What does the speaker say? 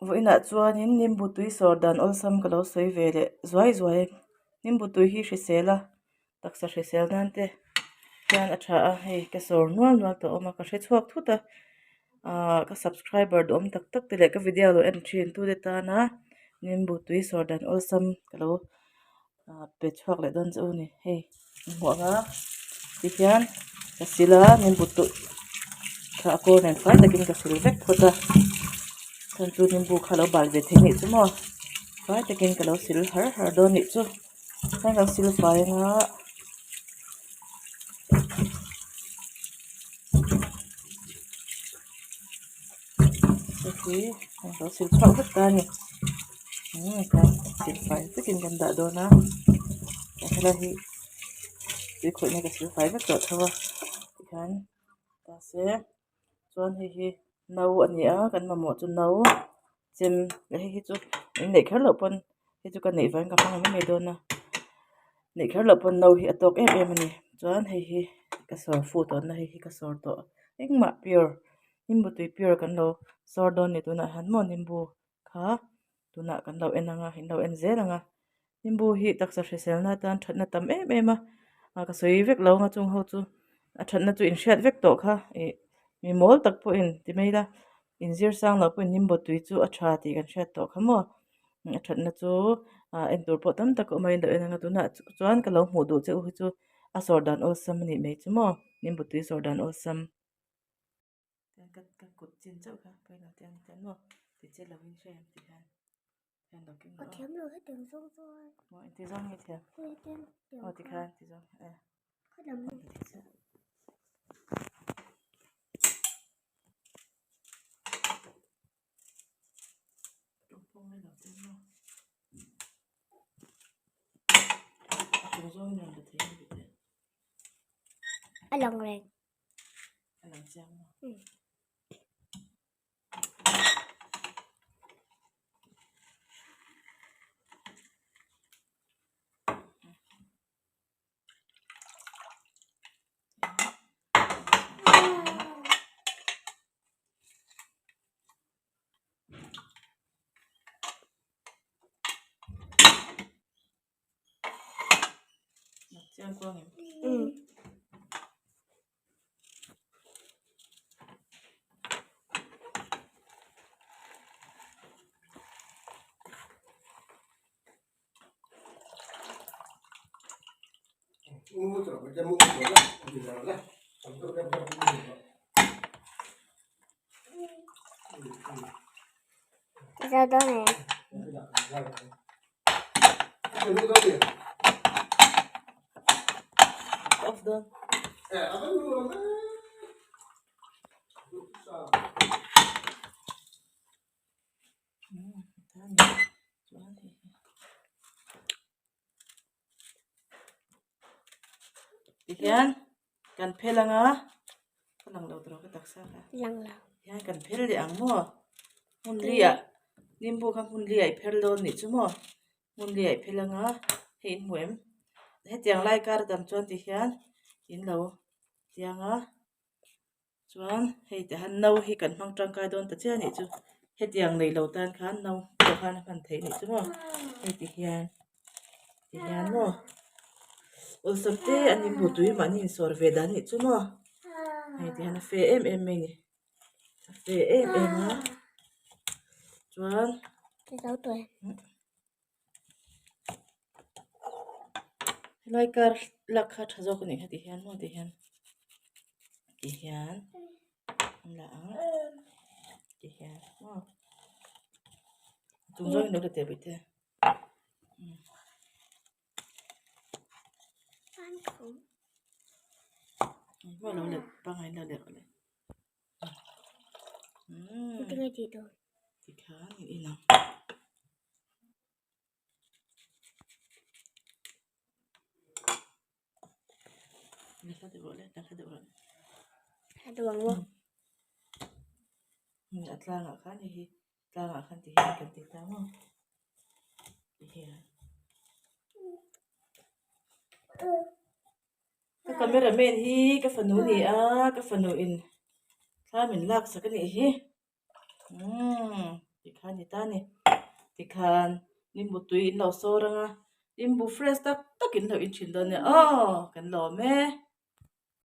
voina chuanin nimbutui sordan olsam kalo soi vele zuai nimbutui hi hrisela taksa hrisel nante hian a tha a hei ka sor nual to oma ka hre chuak thuta ka subscriber dom tak te le ka video lo en thin tu de ta na nimbutui sordan olsam kalo pe chuak le don chu ni hei huanga ti hian ka sila nimbutu tha ko nen fa takin ka sil vek khota kan chu nimbu khalo bal ve theni chu mo fa takin kalo sil har don ni chu kan ka sil fai nga okay kan sil phak vek ta ni kan sil fai takin kan da do na hala hi ti khoi ne ka sil fai vek to thawa kan ta se chuan hi nau ani a kan mamo chu nau chem le hi chu in nei khar lo pon hi chu kan nei van ka phang me do na nei khar lo pon nau hi atok em ani chuan hi ka sor fu to na hi ka sor to engma pure nimbutui pure kan lo sor don ni tu na han mo nimbu kha tu na kan lo enanga hin lo en zelanga nimbu hi taksa hrisel na tan thatna tam em a ka soi vek lo nga chung ho chu a thatna chu in hriat vek to kha mi mol tak po in ti meila in zir sang lo po nimbutui chu a tha ti kan hriat to khamo a thatna chu en tur po tam tak o mai lo enanga tu na chuan ka lo hmu du chu hi chu a sordan olsam ni mei chu mo nimbutui sordan olsam kan kut chin chau kha pai la tiang mo ti che lo in shem ti han kan lo kin có thèm rồi hết đường xong rồi mo ti zong ni thia o ti khan ti zong có đầm pong mai lo tin mo tu zong ni lo thei bi te ở lòng rèn alang chang mo chang quang em ra đó nè off don hian kan phelanga kalang lo tro ka taksa ka lăng lăng hian kan phel li ang mo mun li a nimbu kha mun li ai phel don ni chu mo mun li ai phelanga hein muem he tiang lai kar dam chuan ti hian in lo tianga chuan hei te han no hi kan hmang tangkai don ta cha ni chu he tiang nei lo tan khan no to khan han thei ni chu mo hei ti hian mo olsam te ani butui ma ni sor ve dan ni chu mo hei ti han fe em mai ni fe em a chuan cái 6 tuổi lai kar lak kha thazo ko ni hati hian mo ti hian la ti hian mo tung zo no te bi te ăn không mo lo le pa ngai lo le le cái này gì rồi ti kha ni ina ni sa de bole ta kha de bole hai đồ bằng luôn atlanga khan hi tlanga khan ti hian kan ti ta mo ti hian ka camera man hi ka fanu ni a ka fanu in tha min lak sakani hi thì khan thì ta nè thì khan nim bu tui in lo so ranga nim bu fresh tak tak in lo in chin do ne oh kan lo me